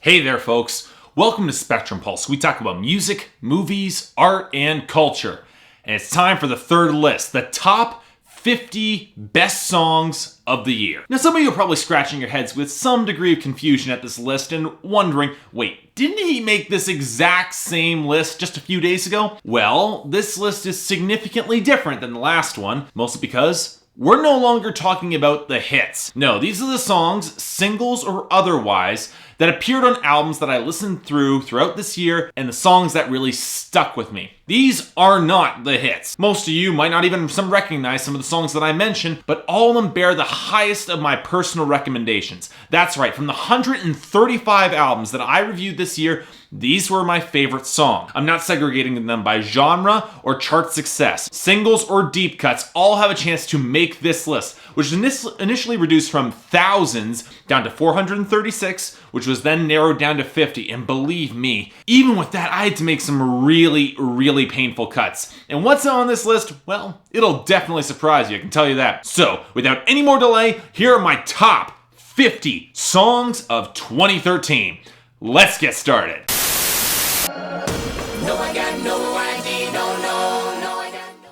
Hey there, folks. Welcome to Spectrum Pulse. We talk about music, movies, art, and culture. And it's time for the third list, the top 50 best songs of the year. Now, some of you are probably scratching your heads with some degree of confusion at this list and wondering, wait, didn't he make this exact same list just a few days ago? Well, this list is significantly different than the last one, mostly because we're no longer talking about the hits. No, these are the songs, singles or otherwise, that appeared on albums that I listened throughout this year and the songs that really stuck with me. These are not the hits. Most of you might not even recognize some of the songs that I mentioned, but all of them bear the highest of my personal recommendations. That's right, from the 135 albums that I reviewed this year, these were my favorite songs. I'm not segregating them by genre or chart success. Singles or deep cuts all have a chance to make this list, which initially reduced from thousands down to 436, which was then narrowed down to 50. And believe me, even with that, I had to make some really painful cuts. And what's on this list? Well, it'll definitely surprise you, I can tell you that. So, without any more delay, here are my top 50 songs of 2013. Let's get started.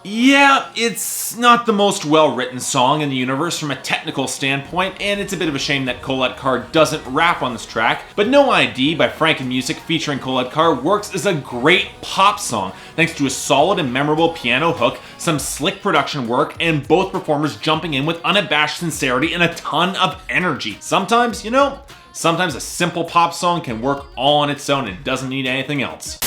Yeah, it's not the most well-written song in the universe from a technical standpoint, and it's a bit of a shame that Colette Carr doesn't rap on this track, but No ID by Frankmusik featuring Colette Carr works as a great pop song, thanks to a solid and memorable piano hook, some slick production work, and both performers jumping in with unabashed sincerity and a ton of energy. Sometimes a simple pop song can work all on its own and doesn't need anything else.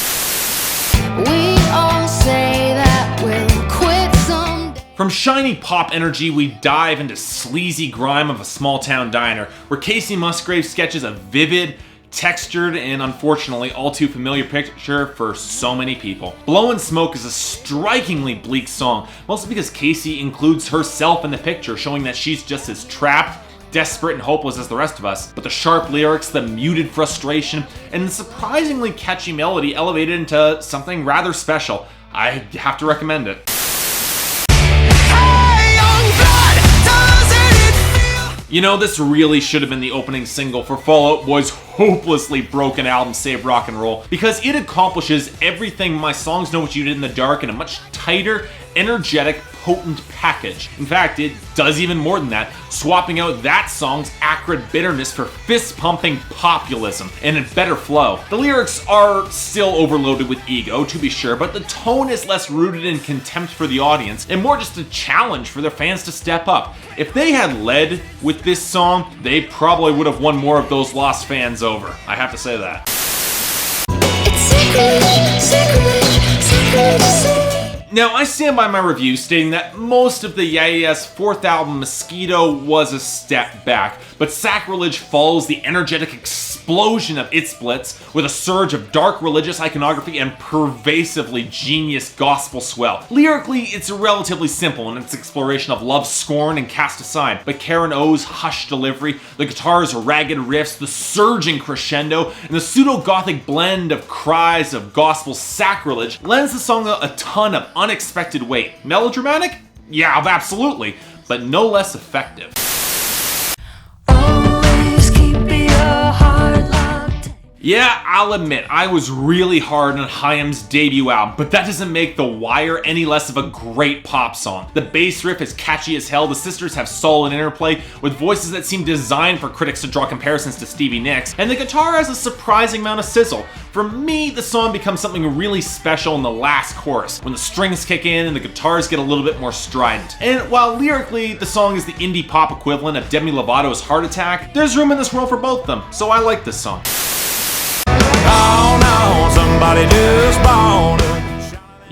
We all say that we'll quit someday. From shiny pop energy, we dive into sleazy grime of a small town diner, where Kacey Musgraves sketches a vivid, textured, and unfortunately all too familiar picture for so many people. Blowin' Smoke is a strikingly bleak song, mostly because Kacey includes herself in the picture, showing that she's just as trapped, desperate, and hopeless as the rest of us. But the sharp lyrics, the muted frustration, and the surprisingly catchy melody elevated into something rather special. I have to recommend it. Hey, young blood, doesn't it feel? You know, this really should have been the opening single for Fall Out Boy's hopelessly broken album Save Rock and Roll, because it accomplishes everything My Songs Know What You Did in the Dark in a much tighter, energetic, potent package. In fact, it does even more than that, swapping out that song's acrid bitterness for fist-pumping populism and a better flow. The lyrics are still overloaded with ego, to be sure, but the tone is less rooted in contempt for the audience and more just a challenge for their fans to step up. If they had led with this song, they probably would have won more of those lost fans over. I have to say that. It's sacrilege. Now, I stand by my review stating that most of the Yeah fourth album, Mosquito, was a step back, but Sacrilege follows the energetic explosion of its splits with a surge of dark religious iconography and pervasively genius gospel swell. Lyrically, it's relatively simple in its exploration of love scorned and cast aside, but Karen O's hushed delivery, the guitar's ragged riffs, the surging crescendo, and the pseudo-gothic blend of cries of gospel sacrilege lends the song a ton of unexpected weight. Melodramatic? Yeah, absolutely, but no less effective. Always keep your heart locked. Yeah, I'll admit, I was really hard on HAIM's debut album, but that doesn't make The Wire any less of a great pop song. The bass riff is catchy as hell, the sisters have solid interplay, with voices that seem designed for critics to draw comparisons to Stevie Nicks, and the guitar has a surprising amount of sizzle. For me, the song becomes something really special in the last chorus, when the strings kick in and the guitars get a little bit more strident. And while lyrically, the song is the indie pop equivalent of Demi Lovato's Heart Attack, there's room in this world for both of them, so I like this song.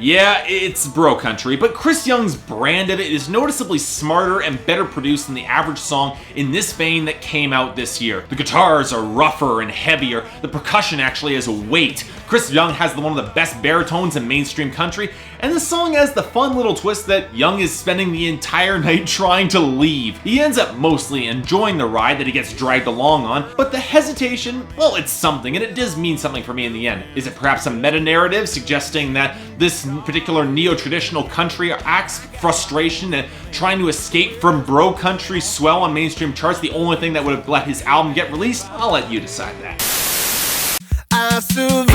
Yeah, it's bro country, but Chris Young's brand of it is noticeably smarter and better produced than the average song in this vein that came out this year. The guitars are rougher and heavier, the percussion actually has weight. Chris Young has one of the best baritones in mainstream country, and the song has the fun little twist that Young is spending the entire night trying to leave. He ends up mostly enjoying the ride that he gets dragged along on, but the hesitation, well, it's something, and it does mean something for me in the end. Is it perhaps a meta-narrative suggesting that this particular neo-traditional country acts frustration and trying to escape from bro country swell on mainstream charts the only thing that would have let his album get released? I'll let you decide that. I survive.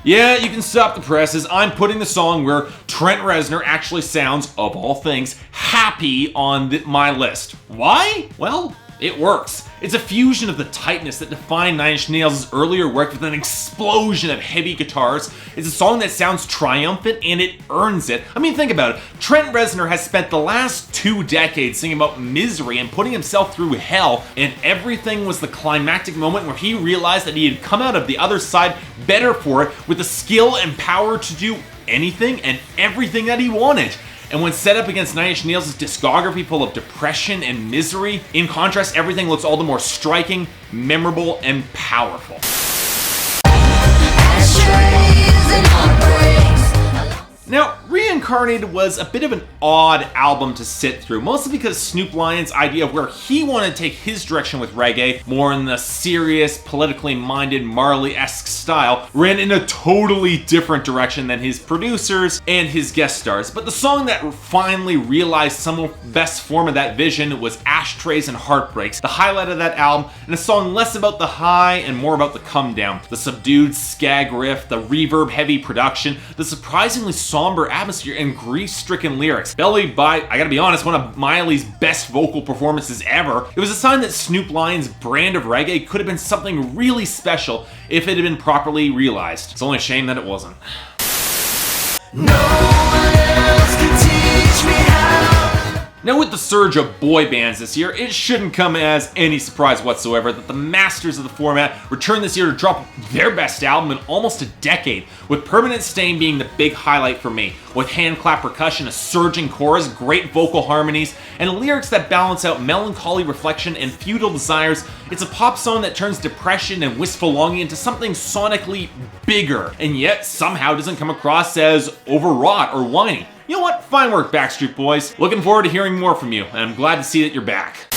Yeah, you can stop the presses. I'm putting the song where Trent Reznor actually sounds, of all things, happy on my list. Why? Well, it works. It's a fusion of the tightness that defined Nine Inch Nails' earlier work with an explosion of heavy guitars. It's a song that sounds triumphant and it earns it. I mean, think about it. Trent Reznor has spent the last 2 decades singing about misery and putting himself through hell, and everything was the climactic moment where he realized that he had come out of the other side better for it, with the skill and power to do anything and everything that he wanted. And when set up against Nine Inch Nails' discography full of depression and misery, in contrast, everything looks all the more striking, memorable, and powerful. Ashtrays and heartbreaks. Now, Reincarnated was a bit of an odd album to sit through, mostly because Snoop Lionn's idea of where he wanted to take his direction with reggae, more in the serious, politically minded, Marley-esque style, ran in a totally different direction than his producers and his guest stars. But the song that finally realized some of the best form of that vision was Ashtrays and Heartbreaks, the highlight of that album, and a song less about the high and more about the come down. The subdued skag riff, the reverb-heavy production, the surprisingly somber atmosphere, and grief-stricken lyrics. Bellied by, I gotta be honest, one of Miley's best vocal performances ever. It was a sign that Snoop Lionn's brand of reggae could have been something really special if it had been properly realized. It's only a shame that it wasn't. No one else can teach me how. Now, with the surge of boy bands this year, it shouldn't come as any surprise whatsoever that the masters of the format returned this year to drop their best album in almost a decade, with Permanent Stain being the big highlight for me, with hand clap percussion, a surging chorus, great vocal harmonies, and lyrics that balance out melancholy reflection and futile desires. It's a pop song that turns depression and wistful longing into something sonically bigger, and yet somehow doesn't come across as overwrought or whiny. You know what? Fine work, Backstreet Boys. Looking forward to hearing more from you, and I'm glad to see that you're back.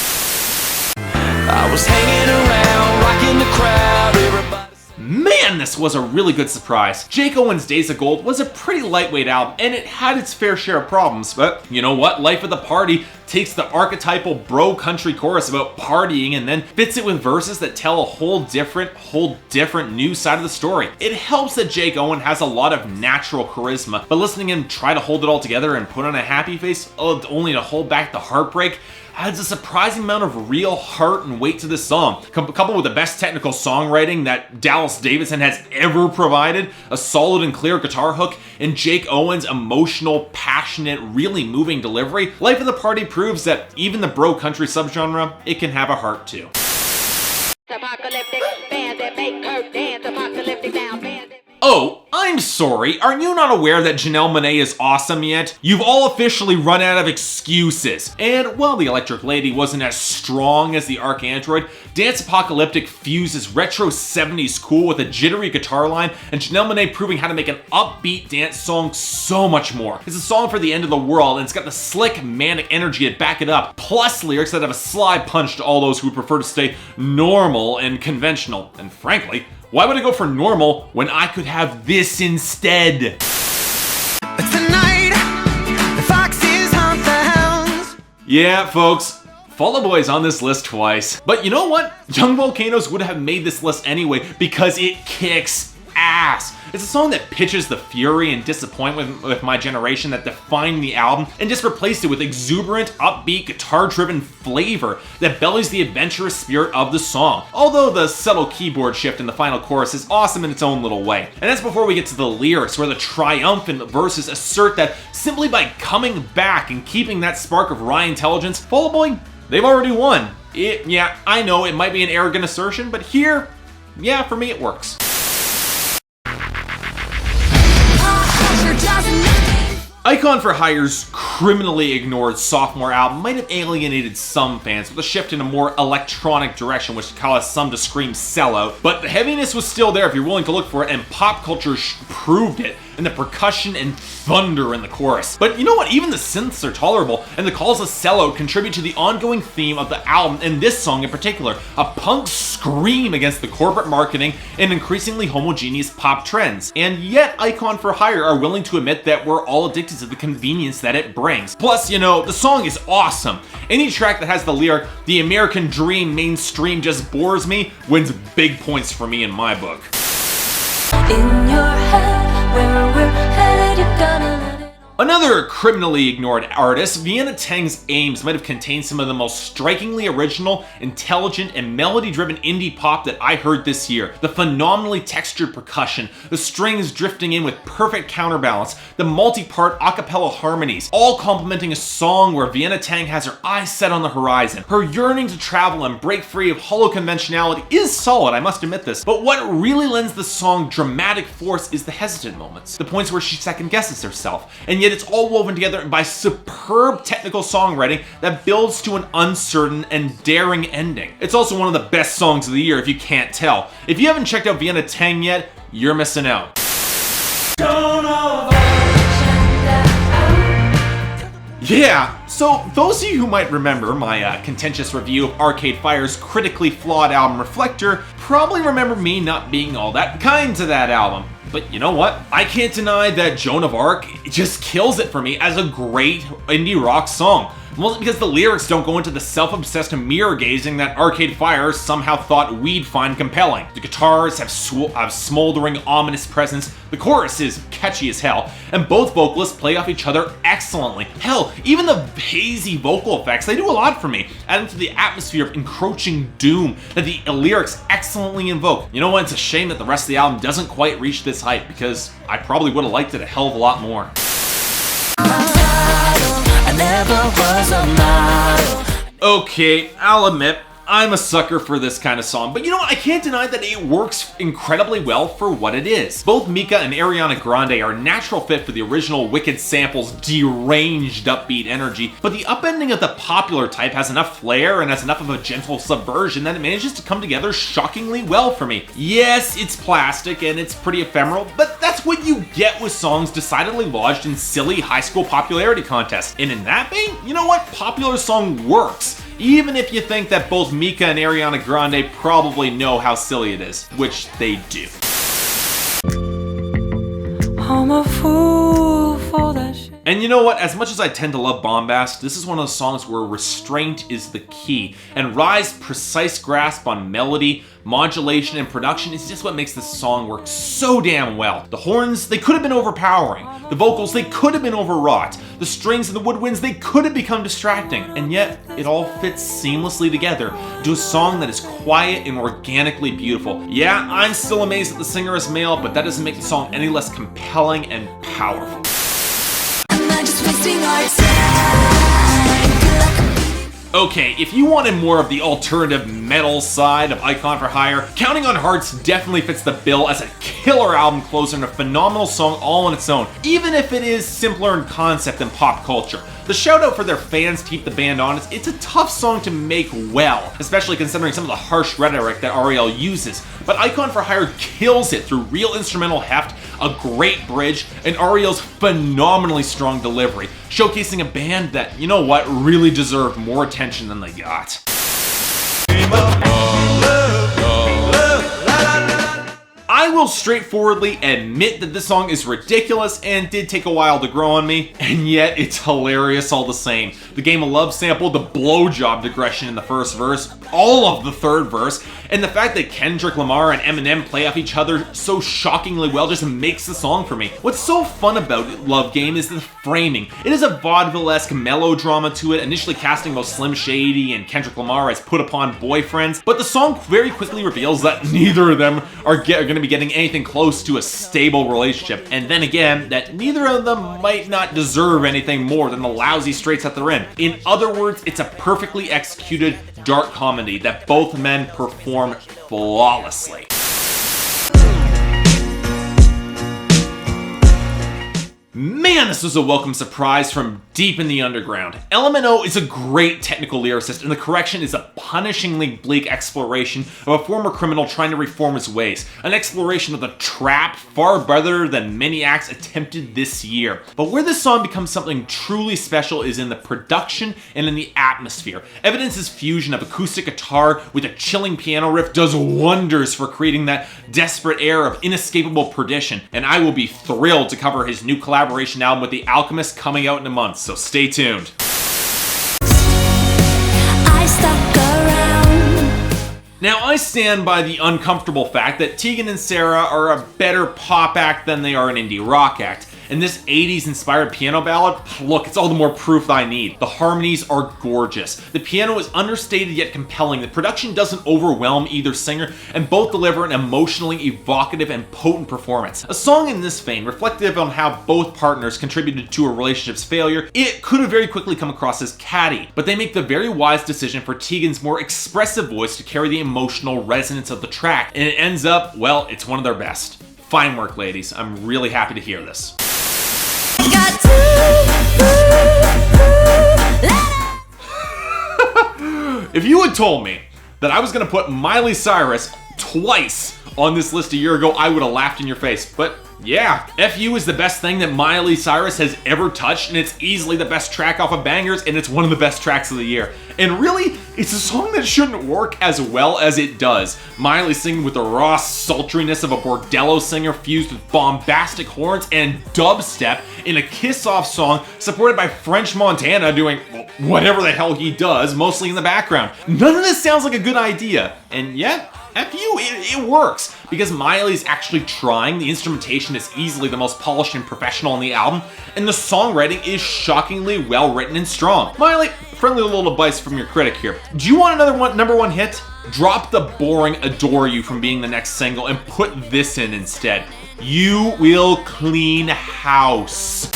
I was hanging around, rocking the crowd, everybody. Man, this was a really good surprise. Jake Owen's Days of Gold was a pretty lightweight album, and it had its fair share of problems, but you know what? Life of the Party takes the archetypal bro country chorus about partying and then fits it with verses that tell a whole different new side of the story. It helps that Jake Owen has a lot of natural charisma, but listening to him try to hold it all together and put on a happy face, only to hold back the heartbreak, adds a surprising amount of real heart and weight to this song. Coupled with the best technical songwriting that Dallas Davidson has ever provided, a solid and clear guitar hook, and Jake Owen's emotional, passionate, really moving delivery, Life of the Party proves that even the bro country subgenre, it can have a heart too. Apocalyptic, band that make her dance. Apocalyptic now, band that... Oh, I'm sorry, are you not aware that Janelle Monae is awesome yet? You've all officially run out of excuses. And while the Electric Lady wasn't as strong as the Arcandroid, Dance Apocalyptic fuses retro 70s cool with a jittery guitar line, and Janelle Monae proving how to make an upbeat dance song so much more. It's a song for the end of the world, and it's got the slick, manic energy to back it up, plus lyrics that have a sly punch to all those who prefer to stay normal and conventional. And frankly, why would I go for normal when I could have this instead? Tonight, the foxes hunt the hounds. Yeah, folks, Fall Out Boy's on this list twice. But you know what? Young Volcanoes would have made this list anyway because it kicks ass. It's a song that pitches the fury and disappointment with my generation that defined the album and just replaced it with exuberant, upbeat, guitar-driven flavor that bellies the adventurous spirit of the song. Although the subtle keyboard shift in the final chorus is awesome in its own little way. And that's before we get to the lyrics, where the triumphant verses assert that simply by coming back and keeping that spark of wry intelligence, Fall Out Boy, they've already won. Yeah, I know it might be an arrogant assertion, but here, yeah, for me it works. Icon for Hire's criminally ignored sophomore album might have alienated some fans with a shift in a more electronic direction, which caused some to scream sellout, but the heaviness was still there if you're willing to look for it, and pop culture proved it in the percussion and thunder in the chorus. But you know what? Even the synths are tolerable, and the calls to sellout contribute to the ongoing theme of the album, and this song in particular, a punk scream against the corporate marketing and increasingly homogeneous pop trends. And yet, Icon for Hire are willing to admit that we're all addicted to the convenience that it brings. Plus, you know, the song is awesome. Any track that has the lyric, "The American dream mainstream just bores me," wins big points for me in my book. In your head, where we're headed, you're gonna let it. Another criminally ignored artist, Vienna Teng's Aims might have contained some of the most strikingly original, intelligent, and melody-driven indie pop that I heard this year. The phenomenally textured percussion, the strings drifting in with perfect counterbalance, the multi-part a cappella harmonies, all complementing a song where Vienna Teng has her eyes set on the horizon. Her yearning to travel and break free of hollow conventionality is solid, I must admit this, but what really lends the song dramatic force is the hesitant moments, the points where she second-guesses herself, and yet it's all woven together by superb technical songwriting that builds to an uncertain and daring ending. It's also one of the best songs of the year if you can't tell. If you haven't checked out Vienna Teng yet, you're missing out. Yeah, so those of you who might remember my contentious review of Arcade Fire's critically flawed album Reflector probably remember me not being all that kind to that album. But you know what? I can't deny that Joan of Arc just kills it for me as a great indie rock song. Mostly because the lyrics don't go into the self-obsessed mirror gazing that Arcade Fire somehow thought we'd find compelling. The guitars have smoldering, ominous presence, the chorus is catchy as hell, and both vocalists play off each other excellently. Hell, even the hazy vocal effects, they do a lot for me, adding to the atmosphere of encroaching doom that the lyrics excellently invoke. You know what? It's a shame that the rest of the album doesn't quite reach this height, because I probably would have liked it a hell of a lot more. I never was a model. Okay, I'll admit, I'm a sucker for this kind of song, but you know what? I can't deny that it works incredibly well for what it is. Both Mika and Ariana Grande are a natural fit for the original Wicked Sample's deranged upbeat energy, but the upending of the popular type has enough flair and has enough of a gentle subversion that it manages to come together shockingly well for me. Yes, it's plastic and it's pretty ephemeral, but that's what you get with songs decidedly lodged in silly high school popularity contests. And in that vein, you know what? Popular song works. Even if you think that both Mika and Ariana Grande probably know how silly it is, which they do. I'm a fool for that shit. And you know what? As much as I tend to love bombast, this is one of those songs where restraint is the key, and Rai's precise grasp on melody, modulation, and production is just what makes this song work so damn well. The horns, they could have been overpowering. The vocals, they could have been overwrought. The strings and the woodwinds, they could have become distracting. And yet, it all fits seamlessly together to a song that is quiet and organically beautiful. Yeah, I'm still amazed that the singer is male, but that doesn't make the song any less compelling and powerful. Okay, if you wanted more of the alternative metal side of Icon for Hire, Counting on Hearts definitely fits the bill as a killer album closer and a phenomenal song all on its own, even if it is simpler in concept than pop culture. The shout out for their fans to keep the band honest, it's a tough song to make well, especially considering some of the harsh rhetoric that Ariel uses. But Icon for Hire kills it through real instrumental heft, a great bridge, and Ariel's phenomenally strong delivery, showcasing a band that, you know what, really deserved more attention than they got. I will straightforwardly admit that this song is ridiculous and did take a while to grow on me, and yet it's hilarious all the same. The Game of Love sample, the blowjob digression in the first verse, all of the third verse, and the fact that Kendrick Lamar and Eminem play off each other so shockingly well just makes the song for me. What's so fun about Love Game is the framing. It is a vaudeville-esque melodrama to it, initially casting both Slim Shady and Kendrick Lamar as put-upon boyfriends, but the song very quickly reveals that neither of them are going to be getting anything close to a stable relationship, and then again, that neither of them might not deserve anything more than the lousy straits that they're in. In other words, it's a perfectly executed dark comedy that both men perform flawlessly. Man, this was a welcome surprise from deep in the underground. LMNO is a great technical lyricist, and the correction is a punishingly bleak exploration of a former criminal trying to reform his ways. An exploration of the trap far better than many acts attempted this year. But where this song becomes something truly special is in the production and in the atmosphere. Evidence's fusion of acoustic guitar with a chilling piano riff does wonders for creating that desperate air of inescapable perdition, and I will be thrilled to cover his new collaboration album with The Alchemist coming out in a month, so stay tuned. I stuck around. Now, I stand by the uncomfortable fact that Tegan and Sara are a better pop act than they are an indie rock act. And this 80s inspired piano ballad, look, it's all the more proof I need. The harmonies are gorgeous. The piano is understated yet compelling. The production doesn't overwhelm either singer, and both deliver an emotionally evocative and potent performance. A song in this vein, reflective on how both partners contributed to a relationship's failure, it could have very quickly come across as catty, but they make the very wise decision for Tegan's more expressive voice to carry the emotional resonance of the track, and it ends up, well, it's one of their best. Fine work, ladies. I'm really happy to hear this. Got If you had told me that I was going to put Miley Cyrus twice on this list a year ago, I would have laughed in your face. But yeah, FU is the best thing that Miley Cyrus has ever touched, and it's easily the best track off of Bangers, and it's one of the best tracks of the year. And really, it's a song that shouldn't work as well as it does. Miley singing with the raw sultriness of a bordello singer fused with bombastic horns and dubstep in a kiss-off song supported by French Montana doing whatever the hell he does, mostly in the background. None of this sounds like a good idea, and yet, F you, it works, because Miley's actually trying. The instrumentation is easily the most polished and professional on the album, and the songwriting is shockingly well written and strong. Miley, friendly little advice from your critic here. Do you want another number one hit? Drop the boring Adore You from being the next single and put this in instead. You will clean house.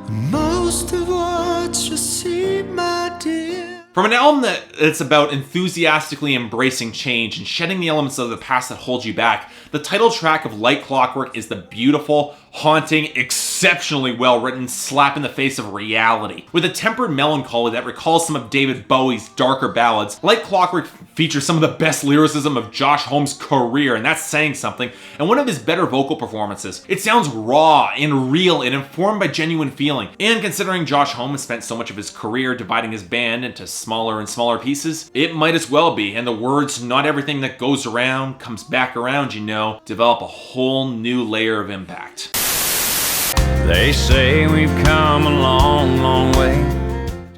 Most of what you see, my dear. From an album that's about enthusiastically embracing change and shedding the elements of the past that hold you back, the title track of Like Clockwork is the beautiful, haunting, exceptionally well-written slap in the face of reality. With a tempered melancholy that recalls some of David Bowie's darker ballads, Like Clockwork features some of the best lyricism of Josh Homme's career, and that's saying something, and one of his better vocal performances. It sounds raw and real and informed by genuine feeling, and considering Josh Homme has spent so much of his career dividing his band into smaller and smaller pieces, it might as well be, and the words, not everything that goes around comes back around, you know, develop a whole new layer of impact. They say we've come a long, long way.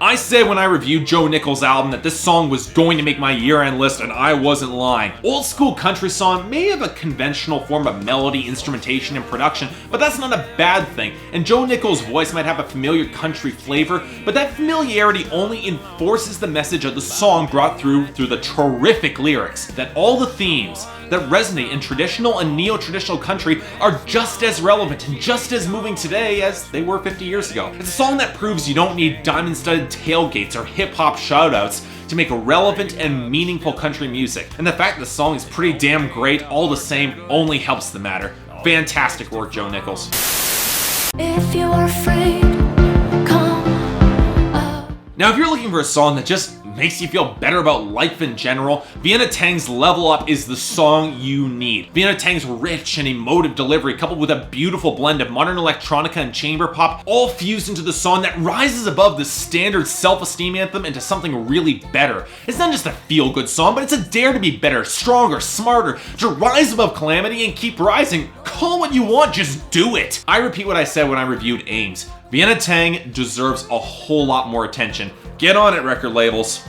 I said when I reviewed Joe Nichols' album that this song was going to make my year-end list, and I wasn't lying. Old school country song may have a conventional form of melody, instrumentation, and production, but that's not a bad thing. And Joe Nichols' voice might have a familiar country flavor, but that familiarity only enforces the message of the song brought through the terrific lyrics. That all the themes that resonate in traditional and neo-traditional country are just as relevant and just as moving today as they were 50 years ago. It's a song that proves you don't need diamond-studded tailgates or hip-hop shoutouts to make a relevant and meaningful country music. And the fact the song is pretty damn great all the same only helps the matter. Fantastic work, Joe Nichols. If you are afraid, come up. Now, if you're looking for a song that just makes you feel better about life in general, Vienna Tang's Level Up is the song you need. Vienna Tang's rich and emotive delivery, coupled with a beautiful blend of modern electronica and chamber pop, all fused into the song that rises above the standard self-esteem anthem into something really better. It's not just a feel-good song, but it's a dare to be better, stronger, smarter, to rise above calamity and keep rising. Call it what you want, just do it. I repeat what I said when I reviewed HAIM. Vienna Tang deserves a whole lot more attention. Get on it, record labels.